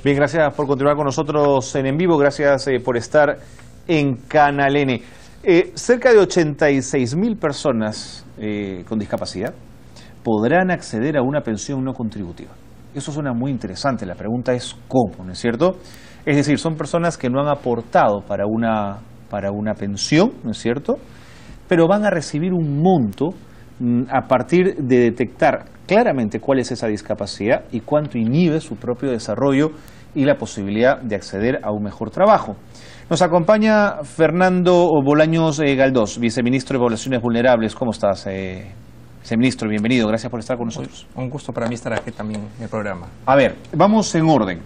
Bien, gracias por continuar con nosotros en vivo, gracias por estar en Canal N. Cerca de 86.000 personas con discapacidad podrán acceder a una pensión no contributiva. Eso suena muy interesante, la pregunta es ¿cómo? ¿No es cierto? Es decir, son personas que no han aportado para una pensión, ¿no es cierto? Pero van a recibir un monto a partir de detectar claramente cuál es esa discapacidad y cuánto inhibe su propio desarrollo y la posibilidad de acceder a un mejor trabajo. Nos acompaña Fernando Bolaños Galdós, viceministro de Poblaciones Vulnerables. ¿Cómo estás, viceministro? Bienvenido, gracias por estar con nosotros. Un gusto para mí estar aquí también en el programa. A ver, vamos en orden.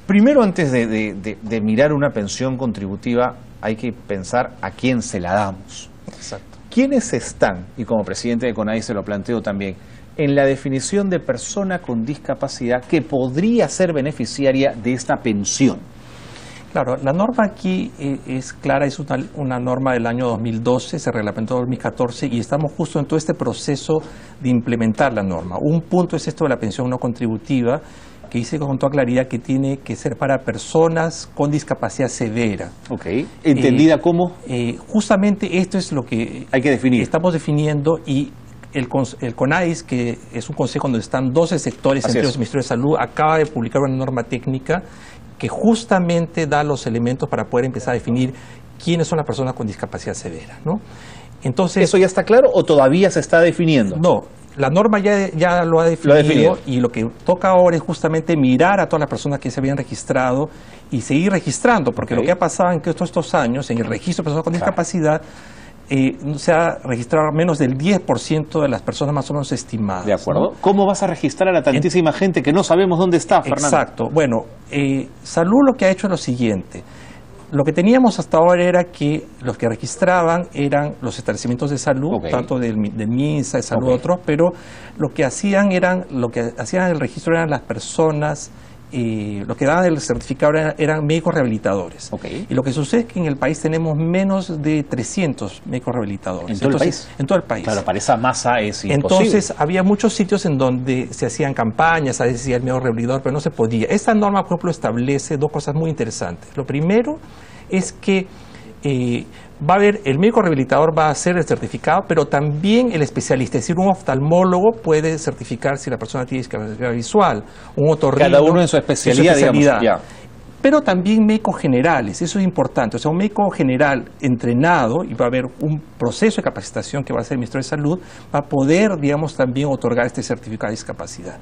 Primero, antes de mirar una pensión contributiva, hay que pensar a quién se la damos. Exacto. ¿Quiénes están, y como presidente de CONADIS se lo planteo también, en la definición de persona con discapacidad que podría ser beneficiaria de esta pensión? Claro, la norma aquí es clara, es una norma del año 2012, se reglamentó en 2014 y estamos justo en todo este proceso de implementar la norma. Un punto es esto de la pensión no contributiva, que dice con toda claridad que tiene que ser para personas con discapacidad severa. Ok, ¿entendida como? Justamente esto es lo que hay que definir. Estamos definiendo y el CONADIS, que es un consejo donde están 12 sectores, entre los Ministerios de Salud, acaba de publicar una norma técnica que justamente da los elementos para poder empezar a definir quiénes son las personas con discapacidad severa, ¿no? Entonces, ¿eso ya está claro o todavía se está definiendo? No, la norma ya lo ha definido y lo que toca ahora es justamente mirar a todas las personas que se habían registrado y seguir registrando, porque lo que ha pasado en todos estos años en el registro de personas con discapacidad se ha registrado menos del 10% de las personas más o menos estimadas. De acuerdo. ¿No? ¿Cómo vas a registrar a la tantísima gente que no sabemos dónde está, Fernando? Exacto. Bueno, Salud lo que ha hecho es lo siguiente. Lo que teníamos hasta ahora era que los que registraban eran los establecimientos de salud, tanto del MINSA, de salud, otros, pero lo que hacían el registro eran las personas, lo que daban el certificado eran médicos rehabilitadores. Y lo que sucede es que en el país tenemos menos de 300 médicos rehabilitadores. ¿En todo el país? En todo el país. Claro, para esa masa es imposible. Entonces, había muchos sitios en donde se hacían campañas, a veces decía el médico rehabilitador, pero no se podía. Esta norma, por ejemplo, establece dos cosas muy interesantes. Lo primero es que va a haber, el médico rehabilitador va a hacer el certificado, pero también el especialista, es decir, un oftalmólogo puede certificar si la persona tiene discapacidad visual, un otorrino. Cada uno en su especialidad, digamos. Ya. Pero también médicos generales, eso es importante. O sea, un médico general entrenado, y va a haber un proceso de capacitación que va a hacer el Ministerio de Salud, va a poder, digamos, también otorgar este certificado de discapacidad.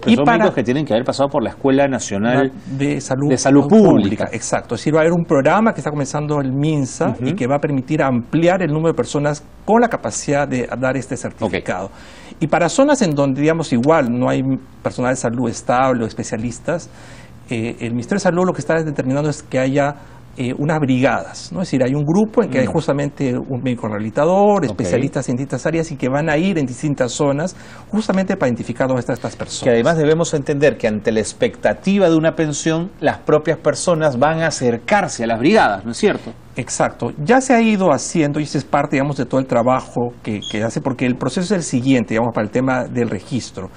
Y son médicos que tienen que haber pasado por la Escuela Nacional de Salud Pública. Exacto. Es decir, va a haber un programa que está comenzando el MINSA y que va a permitir ampliar el número de personas con la capacidad de dar este certificado. Y para zonas en donde, digamos, igual no hay personal de salud estable o especialistas, el Ministerio de Salud lo que está determinando es que haya unas brigadas, ¿no? Es decir, hay un grupo en que hay justamente un médico rehabilitador, especialistas en distintas áreas y que van a ir en distintas zonas justamente para identificar dónde están estas personas. Que además debemos entender que ante la expectativa de una pensión, las propias personas van a acercarse a las brigadas, ¿no es cierto? Exacto. Ya se ha ido haciendo y eso es parte, digamos, de todo el trabajo que hace, porque el proceso es el siguiente, digamos, para el tema del registro.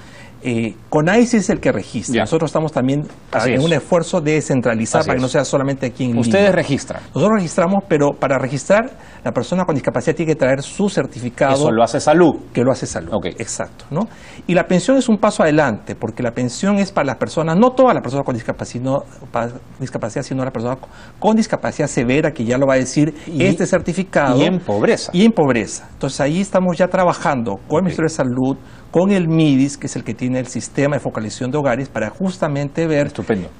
CONADIS es el que registra. Nosotros estamos también en un esfuerzo de descentralizar para que no sea solamente aquí en Lima. Ustedes registran. Nosotros registramos, pero para registrar, la persona con discapacidad tiene que traer su certificado. Eso lo hace Salud. Que lo hace Salud. Exacto, ¿no? Y la pensión es un paso adelante, porque la pensión es para las personas, no todas las personas con discapacidad, sino las personas con discapacidad severa, que ya lo va a decir este certificado. Y en pobreza. Y en pobreza. Entonces ahí estamos ya trabajando con el Ministerio de Salud, con el MIDIS, que es el que tiene el sistema de focalización de hogares, para justamente ver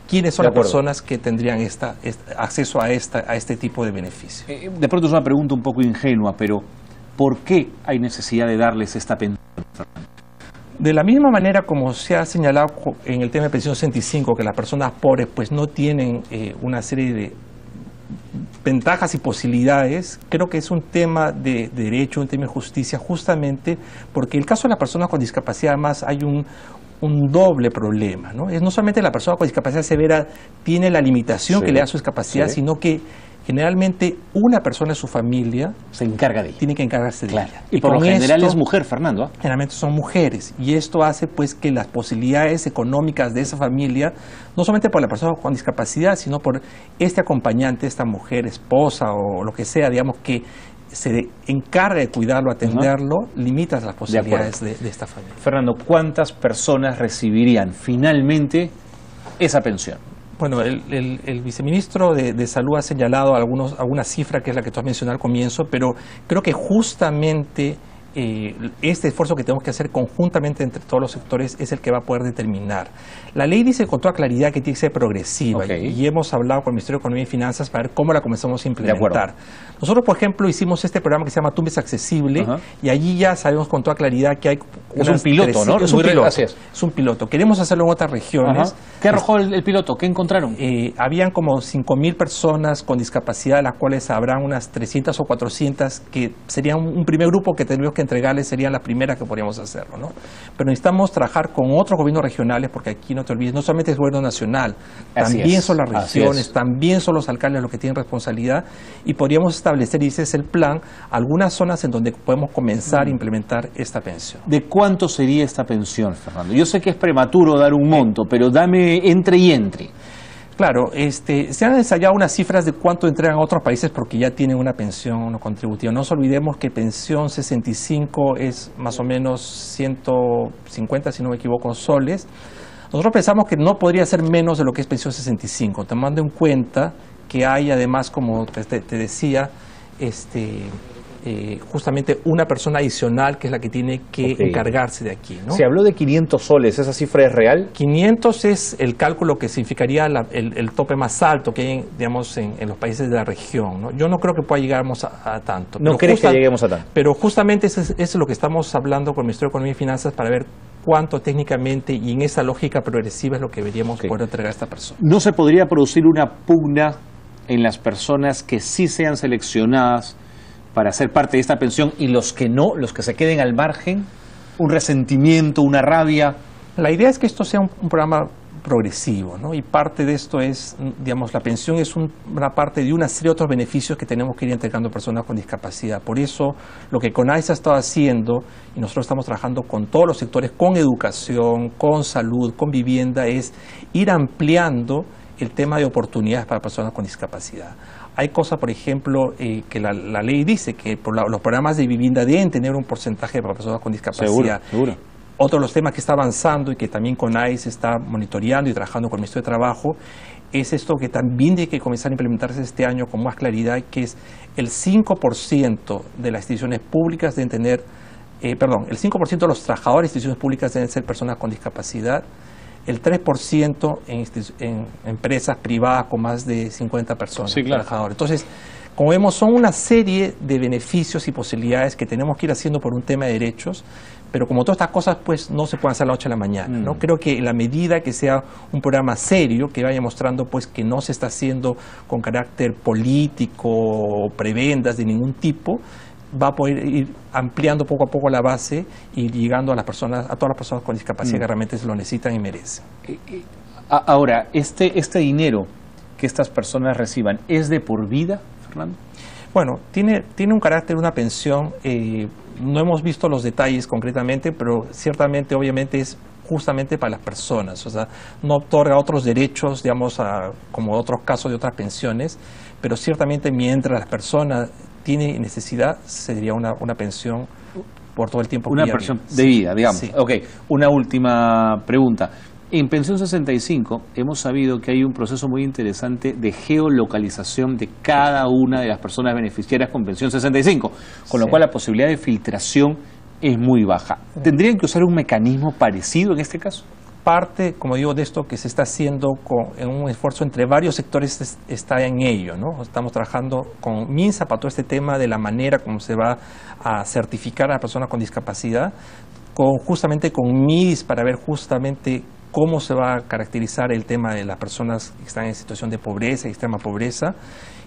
quiénes son las personas que tendrían acceso a este tipo de beneficio. De pronto es una pregunta un poco ingenua, pero ¿por qué hay necesidad de darles esta pensión? De la misma manera como se ha señalado en el tema de pensión 65, que las personas pobres pues no tienen una serie de ventajas y posibilidades, creo que es un tema de derecho, un tema de justicia, justamente porque el caso de las personas con discapacidad, además hay un doble problema, ¿no? Es no solamente la persona con discapacidad severa tiene la limitación que le da su discapacidad, sino que generalmente una persona de su familia se encarga de ella. Tiene que encargarse de ella. Y por lo general es mujer, Fernando. Generalmente son mujeres, y esto hace pues que las posibilidades económicas de esa familia, no solamente por la persona con discapacidad, sino por este acompañante, esta mujer, esposa o lo que sea, digamos, que se encarga de cuidarlo, atenderlo, limita las posibilidades de esta familia. Fernando, ¿cuántas personas recibirían finalmente esa pensión? Bueno, el viceministro de Salud ha señalado alguna cifra que es la que tú has mencionado al comienzo, pero creo que justamente este esfuerzo que tenemos que hacer conjuntamente entre todos los sectores es el que va a poder determinar. La ley dice con toda claridad que tiene que ser progresiva, y hemos hablado con el Ministerio de Economía y Finanzas para ver cómo la comenzamos a implementar. Nosotros, por ejemplo, hicimos este programa que se llama Tumbes Accesible, y allí ya sabemos con toda claridad que hay... Es un piloto, ¿no? Es un piloto. Es un piloto. Queremos hacerlo en otras regiones. ¿Qué arrojó el piloto? ¿Qué encontraron? Habían como 5.000 personas con discapacidad, de las cuales habrán unas 300 o 400 que serían un primer grupo que tendríamos que entregarles, serían las primeras que podríamos hacerlo, ¿no? Pero necesitamos trabajar con otros gobiernos regionales, porque aquí no te olvides, no solamente es el gobierno nacional, también son las regiones, también son los alcaldes los que tienen responsabilidad, y podríamos establecer, y ese es el plan, algunas zonas en donde podemos comenzar a implementar esta pensión. ¿De cuánto sería esta pensión, Fernando? Yo sé que es prematuro dar un monto, pero dame entre y entre. Claro, se han ensayado unas cifras de cuánto entregan a otros países porque ya tienen una pensión no contributiva. No nos olvidemos que pensión 65 es más o menos 150, si no me equivoco, soles. Nosotros pensamos que no podría ser menos de lo que es pensión 65, tomando en cuenta que hay además, como te decía, justamente una persona adicional que es la que tiene que encargarse de aquí, ¿no? Se habló de 500 soles, ¿esa cifra es real? 500 es el cálculo que significaría el tope más alto que hay, digamos, en los países de la región, ¿no? Yo no creo que pueda llegarnos a tanto. ¿No crees que lleguemos a tanto? Pero justamente eso es lo que estamos hablando con el Ministerio de Economía y Finanzas para ver cuánto técnicamente y en esa lógica progresiva es lo que deberíamos poder entregar a esta persona. ¿No se podría producir una pugna en las personas que sí sean seleccionadas para ser parte de esta pensión y los que no, los que se queden al margen? ¿Un resentimiento, una rabia? La idea es que esto sea un programa progresivo, ¿no? Y parte de esto es, digamos, la pensión es una parte de una serie de otros beneficios que tenemos que ir entregando a personas con discapacidad. Por eso, lo que CONAIS ha estado haciendo, y nosotros estamos trabajando con todos los sectores, con educación, con salud, con vivienda, es ir ampliando el tema de oportunidades para personas con discapacidad. Hay cosas, por ejemplo, que la ley dice que los programas de vivienda deben tener un porcentaje para personas con discapacidad. Seguro. Otro de los temas que está avanzando y que también CONAIS está monitoreando y trabajando con el Ministerio de Trabajo es esto que también tiene que comenzar a implementarse este año con más claridad, que es el 5% de las instituciones públicas deben tener, el 5% de los trabajadores de instituciones públicas deben ser personas con discapacidad, el 3% en empresas privadas con más de 50 personas, trabajadores. Entonces, como vemos, son una serie de beneficios y posibilidades que tenemos que ir haciendo por un tema de derechos, pero como todas estas cosas, pues no se pueden hacer a la noche a la mañana, ¿no? Creo que en la medida que sea un programa serio, que vaya mostrando pues que no se está haciendo con carácter político o prebendas de ningún tipo, va a poder ir ampliando poco a poco la base y llegando a las personas, a todas las personas con discapacidad que realmente se lo necesitan y merecen. Ahora, este dinero que estas personas reciban, ¿es de por vida, Fernando? Bueno, tiene un carácter, una pensión, no hemos visto los detalles concretamente, pero ciertamente, obviamente, es justamente para las personas, o sea, no otorga otros derechos, digamos, como otros casos de otras pensiones, pero ciertamente mientras las personas tienen necesidad, sería una pensión por todo el tiempo. Una pensión de vida, digamos. Sí. Ok, una última pregunta. En Pensión 65 hemos sabido que hay un proceso muy interesante de geolocalización de cada una de las personas beneficiarias con Pensión 65, con lo cual la posibilidad de filtración es muy baja. ¿Tendrían que usar un mecanismo parecido en este caso? Parte, como digo, de esto que se está haciendo en un esfuerzo entre varios sectores está en ello, ¿no? Estamos trabajando con MINSA para todo este tema de la manera como se va a certificar a la persona con discapacidad, justamente con MIDIS para ver justamente cómo se va a caracterizar el tema de las personas que están en situación de pobreza y extrema pobreza.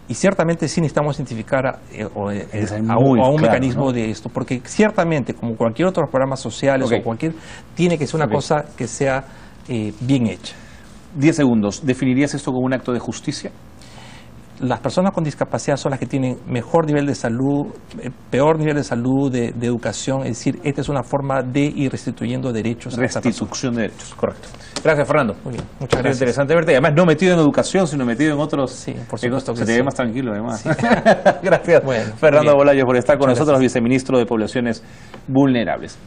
Y ciertamente sí necesitamos identificar a un mecanismo, ¿no?, de esto, porque ciertamente, como cualquier otro programa social tiene que ser una cosa que sea bien hecha. 10 segundos. ¿Definirías esto como un acto de justicia? las personas con discapacidad son las que tienen mejor nivel de salud, peor nivel de salud, de educación. Es decir, esta es una forma de ir restituyendo derechos. Restitución de derechos, correcto. Gracias, Fernando. Muy bien, muchas gracias. Interesante verte. Además, no metido en educación, sino metido en otros. Sí, por supuesto. Se te ve más tranquilo, además. Sí. Gracias, bueno, Fernando Bolaños, por estar con muchas nosotros, gracias. viceministro de Poblaciones Vulnerables.